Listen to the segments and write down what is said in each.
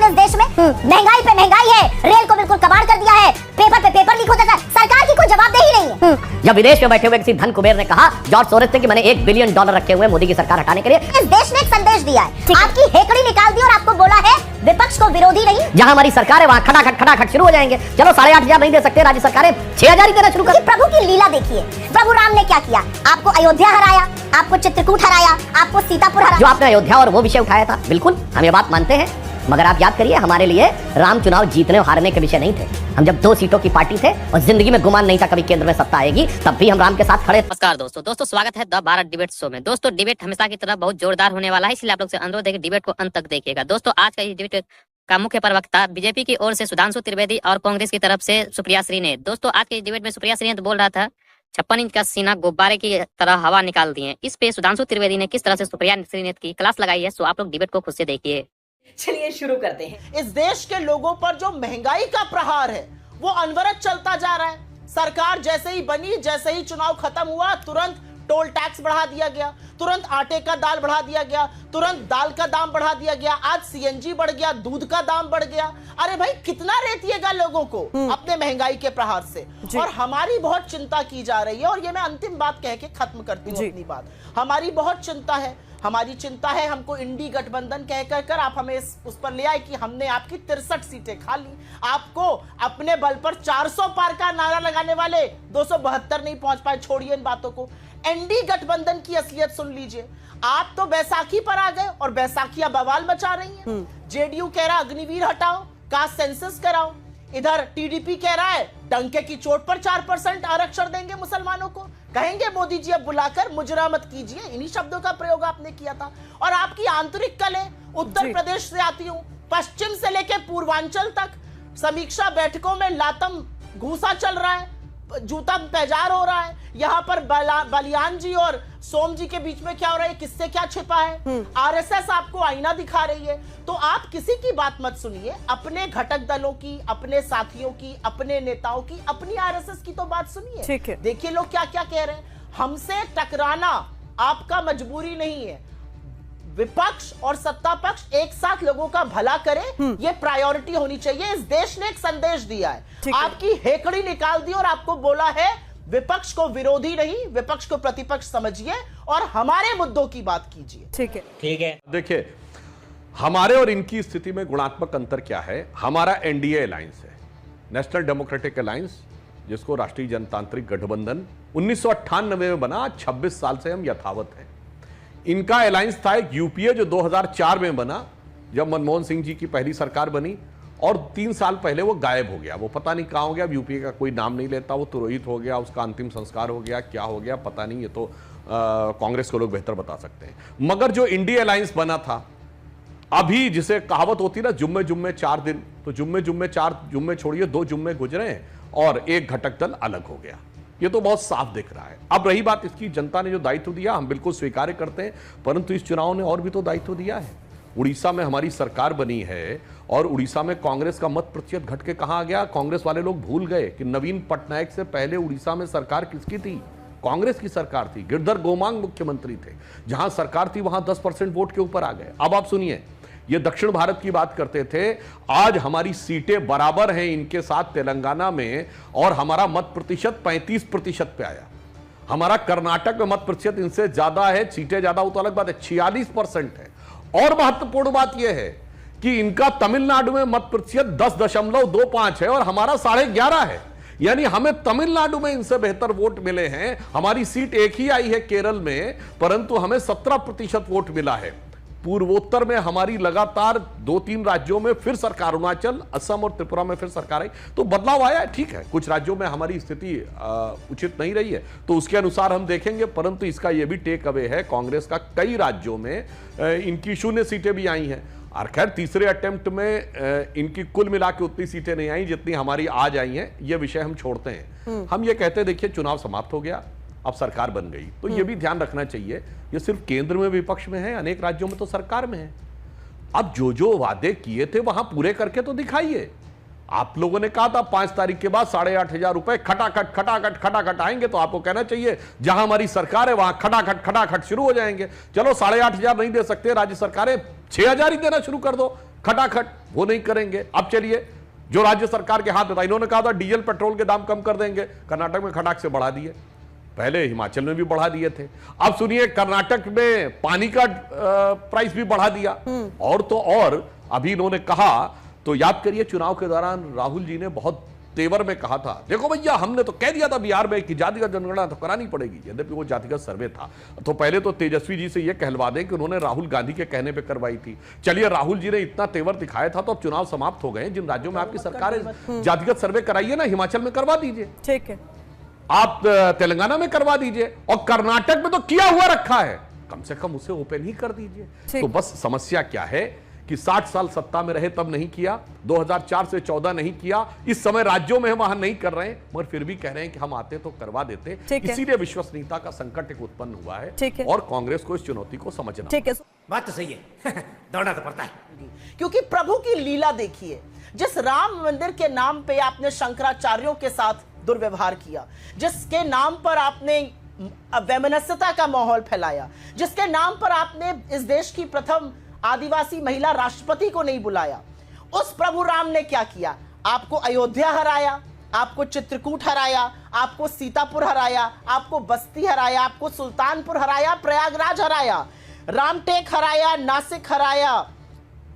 इस देश में? महंगाई पे महंगाई है, रेल को बिल्कुल कबाड़ कर दिया है, पेपर पे पेपर लीक होता है, सरकार की कोई जवाबदेही नहीं है। जब विदेश में बैठे हुए किसी धन कुबेर ने कहा जॉर्ज सोरोस से कि मैंने $1 बिलियन रखे हुए मोदी की सरकार हटाने के लिए, इस देश ने एक संदेश दिया है, आपकी हेकड़ी निकाल दी और आपको बोला है विपक्ष को विरोधी नहीं। जहां हमारी सरकार है वहां खटाखट शुरू हो जाएंगे। चलो 8,500 नहीं दे सकते, राज्य सरकारें 6,000 ही देना शुरू कर। प्रभु की लीला देखिए, प्रभु राम ने क्या किया, आपको अयोध्या हराया, आपको चित्रकूट हराया, आपको सीतापुर हराया। जो आपने अयोध्या और वो विषय उठाया था, बिल्कुल हम ये बात मानते हैं, मगर आप याद करिए हमारे लिए राम चुनाव जीतने और हारने के विषय नहीं थे। हम जब 2 सीटों की पार्टी थे और जिंदगी में गुमान नहीं था कभी केंद्र में सत्ता आएगी, तब भी हम राम के साथ खड़े। नमस्कार दोस्तों, स्वागत है द भारत डिबेट शो में। दोस्तों डिबेट हमेशा की तरह बहुत जोरदार होने वाला है, इसलिए आप लोग से अनुरोध है कि डिबेट को अंत तक देखिएगा। दोस्तों आज का ये डिबेट का मुख्य प्रवक्ता बीजेपी की ओर से सुधांशु त्रिवेदी और कांग्रेस की तरफ से सुप्रिया श्रीनेत। दोस्तों आज के डिबेट में सुप्रिया श्रीनेत बोल रहा था 56 इंच का सीना गुब्बारे की तरह हवा निकाल दिए। इस पे सुधांशु त्रिवेदी ने किस तरह से सुप्रिया श्रीनेत की क्लास लगाई है, सो आप लोग डिबेट को खुद से देखिए। चलिए शुरू करते हैं। इस देश के लोगों पर जो महंगाई का प्रहार है वो अनवरत चलता जा रहा है। सरकार जैसे ही बनी, जैसे ही चुनाव खत्म हुआ, तुरंत टोल टैक्स बढ़ा दिया गया, तुरंत आटे का दाल बढ़ा दिया गया, तुरंत दाल का दाम बढ़ा दिया गया, आज सीएनजी बढ़ गया, दूध का दाम बढ़ गया। अरे भाई कितना रेतिएगा लोगों को अपने महंगाई के प्रहार से। और हमारी बहुत चिंता की जा रही है, और ये मैं अंतिम बात कह के खत्म करती हूँ अपनी बात। हमारी बहुत चिंता है, हमारी चिंता है, हमको इंडी गठबंधन कह कर आप हमें उस पर ले आए कि हमने आपकी 63 सीटें खा ली। आपको अपने बल पर 400 पार का नारा लगाने वाले 272 नहीं पहुंच पाए। छोड़िए इन बातों को, एनडी गठबंधन की असलियत सुन लीजिए। आप तो बैसाखी पर आ गए और बैसाखियां बवाल मचा रही हैं। जेडीयू कह रहा अग्निवीर हटाओ, कास्ट सेंसस कराओ, इधर टीडीपी कह रहा है डंके की चोट पर 4% आरक्षण देंगे मुसलमानों को। कहेंगे मोदी जी अब बुलाकर मुजरा मत कीजिए, इन्हीं शब्दों का प्रयोग आपने किया था। और आपकी आंतरिक कलें उत्तर प्रदेश से आती हूं, पश्चिम से लेकर पूर्वांचल तक समीक्षा बैठकों में लातम घूसा चल रहा है, जूता पैजार हो रहा है। यहाँ पर बलियान जी और सोम जी के बीच में क्या हो रहा है, किससे क्या छिपा है। आरएसएस आपको आईना दिखा रही है। तो आप किसी की बात मत सुनिए, अपने घटक दलों की, अपने साथियों की, अपने नेताओं की, अपनी आरएसएस की तो बात सुनिए। देखिए लोग क्या क्या कह रहे हैं। हमसे टकराना आपका मजबूरी नहीं है, विपक्ष और सत्ता पक्ष एक साथ लोगों का भला करे, ये प्रायोरिटी होनी चाहिए। इस देश ने एक संदेश दिया है, आपकी हेकड़ी निकाल दी और आपको बोला है विपक्ष को विरोधी नहीं, विपक्ष को प्रतिपक्ष समझिए और हमारे मुद्दों की बात कीजिए। ठीक है। देखिए हमारे और इनकी स्थिति में गुणात्मक अंतर क्या है। हमारा एनडीए अलायंस है, नेशनल डेमोक्रेटिक अलायंस, जिसको राष्ट्रीय जनतांत्रिक गठबंधन 1998 में बना। 26 साल से हम यथावत हैं। इनका अलायंस था एक यूपीए जो 2004 में बना, जब मनमोहन सिंह जी की पहली सरकार बनी, और 3 साल पहले वो गायब हो गया। वो पता नहीं कहां हो गया। अब यूपीए का कोई नाम नहीं लेता, वो तुरोहित हो गया, उसका अंतिम संस्कार हो गया, क्या हो गया पता नहीं, ये तो कांग्रेस को लोग बेहतर बता सकते हैं। मगर जो इंडिया अलायंस बना था, अभी जिसे कहावत होती ना जुम्मे जुम्मे 4 दिन, तो जुम्मे जुम्मे 4 जुम्मे छोड़िए 2 जुम्मे गुजरे और एक घटक दल अलग हो गया। ये तो बहुत साफ दिख रहा है। अब रही बात इसकी, जनता ने जो दायित्व दिया हम बिल्कुल स्वीकार करते हैं, परंतु इस चुनाव ने और भी तो दायित्व दिया है। उड़ीसा में हमारी सरकार बनी है और उड़ीसा में कांग्रेस का मत प्रतिशत घट के कहां आ गया। कांग्रेस वाले लोग भूल गए कि नवीन पटनायक से पहले उड़ीसा में सरकार किसकी थी, कांग्रेस की सरकार थी। गिरधर गोमांग मुख्यमंत्री थे। जहां सरकार थी वहां 10% वोट के ऊपर आ गए। अब आप सुनिए, ये दक्षिण भारत की बात करते थे, आज हमारी सीटें बराबर हैं इनके साथ तेलंगाना में, और हमारा मत प्रतिशत 35% पे आया। हमारा कर्नाटक में मत प्रतिशत इनसे ज्यादा है, सीटें ज्यादा हो तो अलग बात है, 46% है। और महत्वपूर्ण बात यह है कि इनका तमिलनाडु में मत प्रतिशत 10.25 है और हमारा 11.5 है। यानी हमें तमिलनाडु में इनसे बेहतर वोट मिले हैं। हमारी सीट एक ही आई है केरल में, परंतु हमें 17% वोट मिला है। पूर्वोत्तर में हमारी लगातार 2-3 राज्यों में फिर सरकार, अरुणाचल, असम और त्रिपुरा में फिर सरकार आई, तो बदलाव आया है। ठीक है, कुछ राज्यों में हमारी स्थिति उचित नहीं रही है, तो उसके अनुसार हम देखेंगे, परंतु इसका यह भी टेक अवे है कांग्रेस का, कई राज्यों में इनकी 0 सीटें भी आई हैं। और खैर तीसरे अटेम्प्ट में इनकी कुल मिला के उतनी सीटें नहीं आई जितनी हमारी आज आई हैं। ये विषय हम छोड़ते हैं। हम ये कहते हैं देखिए चुनाव समाप्त हो गया, अब सरकार बन गई, तो ये भी ध्यान रखना चाहिए, ये सिर्फ केंद्र में विपक्ष में है, अनेक राज्यों में तो सरकार में है। अब जो जो वादे किए थे वहां पूरे करके तो दिखाइए। आप लोगों ने कहा था 5 तारीख के बाद 8,500 रुपए खटाखट आएंगे, तो आपको कहना चाहिए जहां हमारी सरकार है वहां खटाखट शुरू हो जाएंगे। चलो 8,500 नहीं दे सकते, राज्य सरकारें 6,000 ही देना शुरू कर दो। खटाखट वो नहीं करेंगे। अब चलिए जो राज्य सरकार के हाथ में था, इन्होंने कहा था डीजल पेट्रोल के दाम कम कर देंगे, कर्नाटक में खटाक से बढ़ा दिए, पहले हिमाचल में भी बढ़ा दिए थे। अब सुनिए कर्नाटक में पानी का प्राइस भी बढ़ा दिया। और तो और अभी इन्होंने कहा, तो याद करिए चुनाव के दौरान राहुल जी ने बहुत तेवर में कहा था, देखो भैया हमने तो कह दिया था बिहार में कि जातिगत जनगणना तो करानी पड़ेगी, यद्यपि वो जातिगत सर्वे था। तो पहले तो तेजस्वी जी से ये कहलवा दें कि उन्होंने राहुल गांधी के कहने पे करवाई थी। चलिए राहुल जी ने इतना तेवर दिखाया था तो अब चुनाव समाप्त हो गए। जिन राज्यों में आपकी सरकार है जातिगत सर्वे कराइए ना, हिमाचल में करवा दीजिए, ठीक है, आप तेलंगाना में करवा दीजिए, और कर्नाटक में तो किया हुआ रखा है, कम से कम उसे ओपन ही कर दीजिए। तो बस समस्या क्या है कि 60 साल सत्ता में रहे तब नहीं किया, 2004 से 14 नहीं किया, इस समय राज्यों में हम वहां नहीं कर रहे हैं, मगर फिर भी कह रहे हैं कि हम आते तो करवा देते। इसीलिए विश्वसनीयता का संकट एक उत्पन्न हुआ है और कांग्रेस को इस चुनौती को समझना। ठीक है, बात तो सही है दौड़ना तो पड़ता है, क्योंकि प्रभु की लीला देखिए, जिस राम मंदिर के नाम पे आपने शंकराचार्यों के साथ दुर्व्यवहार किया, जिसके नाम पर आपने वैमनस्यता का माहौल फैलाया, जिसके नाम पर आपने इस देश की प्रथम आदिवासी महिला राष्ट्रपति को नहीं बुलाया, उस प्रभु राम ने क्या किया? आपको अयोध्या हराया, आपको चित्रकूट हराया, आपको सीतापुर हराया, आपको बस्ती हराया, आपको सुल्तानपुर हराया, प्रयागराज हराया, रामटेक हराया, नासिक हराया,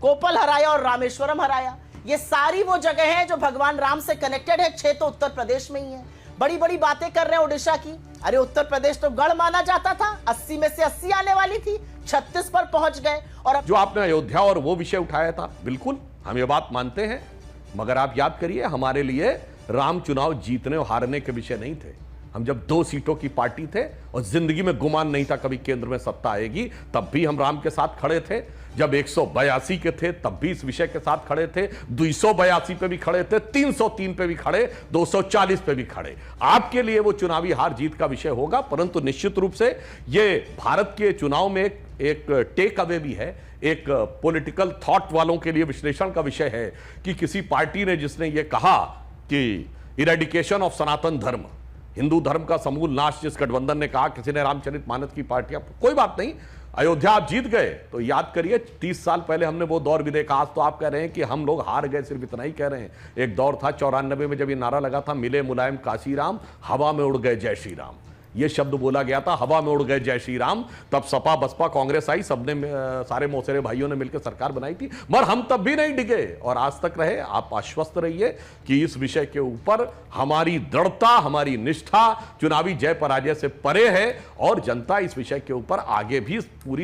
कोपल हराया और रामेश्वरम हराया। ये सारी वो जगह हैं जो भगवान राम से कनेक्टेड है। 6 तो उत्तर प्रदेश में ही है। बड़ी बड़ी बातें कर रहे हैं उड़ीसा की, अरे उत्तर प्रदेश तो गढ़ माना जाता था, 80 में से 80 आने वाली थी, 36 पर पहुंच गए। और जो आपने अयोध्या और वो विषय उठाया था, बिल्कुल हम ये बात मानते हैं, मगर आप याद करिए हमारे लिए राम चुनाव जीतने और हारने के विषय नहीं थे। हम जब 2 सीटों की पार्टी थे और जिंदगी में गुमान नहीं था कभी केंद्र में सत्ता आएगी, तब भी हम राम के साथ खड़े थे। जब 182 के थे तब भी इस विषय के साथ खड़े थे, 282 पे भी खड़े थे, 303 पे भी खड़े, 240 पे भी खड़े। आपके लिए वो चुनावी हार जीत का विषय होगा, परंतु निश्चित रूप से ये भारत के चुनाव में एक टेक अवे भी है, एक पॉलिटिकल थॉट वालों के लिए विश्लेषण का विषय है कि किसी पार्टी ने जिसने ये कहा कि इरेडिकेशन ऑफ सनातन धर्म, हिंदू धर्म का समूल नाश, जिस गठबंधन ने कहा, किसी ने रामचरितमानस की पार्टियां, कोई बात नहीं, अयोध्या आप जीत गए तो याद करिए 30 साल पहले हमने वो दौर भी देखा। आज तो आप कह रहे हैं कि हम लोग हार गए, सिर्फ इतना ही कह रहे हैं। एक दौर था 94 में जब ये नारा लगा था, मिले मुलायम काशीराम, हवा में उड़ गए जय श्री राम, ये शब्द बोला गया था, हवा में उड़ गए जय श्री राम। तब सपा बसपा कांग्रेस आई, सबने सारे मौसेरे भाइयों ने मिलकर सरकार बनाई थी, मगर हम तब भी नहीं डिगे और आज तक रहे। आप आश्वस्त रहिए कि इस विषय के ऊपर हमारी दृढ़ता, हमारी निष्ठा चुनावी जय पराजय से परे है और जनता इस विषय के ऊपर आगे भी पूरी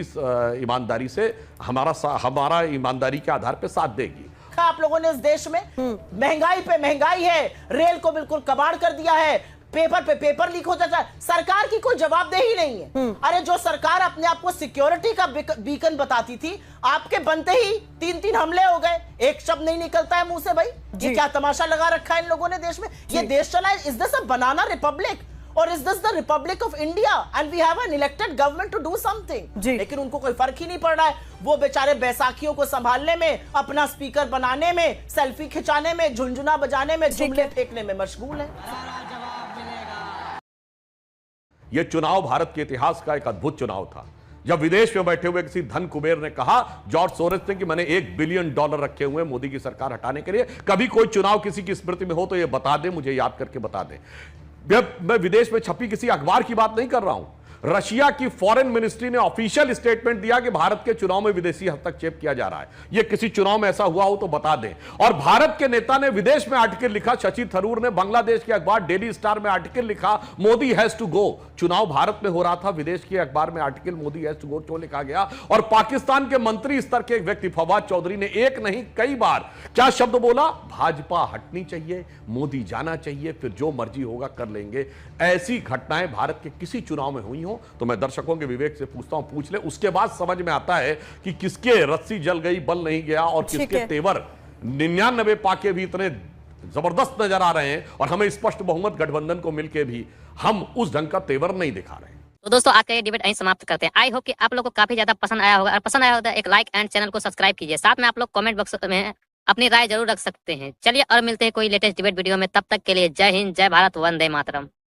ईमानदारी से हमारा ईमानदारी के आधार पर साथ देगी। आप लोगों ने इस देश में महंगाई पे महंगाई है, रेल को बिल्कुल कबाड़ कर दिया है, पेपर पे पेपर लीक होता था, सरकार की कोई जवाबदेही नहीं है। अरे जो सरकार अपने आप को सिक्योरिटी का बीकन बताती थी, आपके बनते ही 3-3 हमले हो गए, एक शब्द नहीं निकलता है मुंह से। भाई ये क्या तमाशा लगा रखा है इन लोगों ने देश में? ये देश चला है, is this a banana republic और is this the republic of India and we have an elected government to do something? लेकिन उनको कोई फर्क ही नहीं पड़ रहा है। वो बेचारे बैसाखियों को संभालने में, अपना स्पीकर बनाने में, सेल्फी खिंचाने में, झुनझुना बजाने में, जुमले फेंकने में मशगूल है। यह चुनाव भारत के इतिहास का एक अद्भुत चुनाव था। जब विदेश में बैठे हुए किसी धन कुबेर ने कहा जॉर्ज सोरोस ने कि मैंने $1 बिलियन रखे हुए मोदी की सरकार हटाने के लिए, कभी कोई चुनाव किसी की स्मृति में हो तो यह बता दे, मुझे याद करके बता दे। मैं विदेश में छपी किसी अखबार की बात नहीं कर रहा हूं। रशिया की फॉरेन मिनिस्ट्री ने ऑफिशियल स्टेटमेंट दिया कि भारत के चुनाव में विदेशी हस्तक्षेप किया जा रहा है। यह किसी चुनाव में ऐसा हुआ हो तो बता दें। और भारत के नेता ने विदेश में आर्टिकल लिखा, शशि थरूर ने बांग्लादेश के अखबार डेली स्टार में आर्टिकल लिखा, मोदी हैज टू गो। चुनाव भारत में हो रहा था, विदेश के अखबार में article Modi has to go क्यों लिखा गया? और पाकिस्तान के मंत्री स्तर के एक व्यक्ति फवाद चौधरी ने एक नहीं कई बार क्या शब्द बोला? भाजपा हटनी चाहिए, मोदी जाना चाहिए, फिर जो मर्जी होगा कर लेंगे। ऐसी घटनाएं भारत के किसी चुनाव में हुई हो तो मैं दर्शकों के विवेक से पूछता हूं, पूछ ले, उसके बाद समझ में आता है कि किसके रस्सी जल गई बल नहीं गया और किसके तेवर 99 पाके भी इतने जबरदस्त नजर आ रहे हैं और हमें स्पष्ट बहुमत गठबंधन को मिलकर भी हम उस ढंग का तेवर नहीं दिखा रहे हैं। तो दोस्तों आज का ये डिबेट यहीं समाप्त करते हैं। आई होप कि आप लोगों को काफी ज्यादा पसंद आया होगा, और पसंद आया होगा एक लाइक एंड चैनल को सब्सक्राइब कीजिए। साथ में आप लोग कमेंट बॉक्स में अपनी राय जरूर रख सकते हैं। चलिए और मिलते हैं कोई लेटेस्ट डिबेट वीडियो में, तब तक के लिए जय हिंद, जय भारत, वंदे मातरम।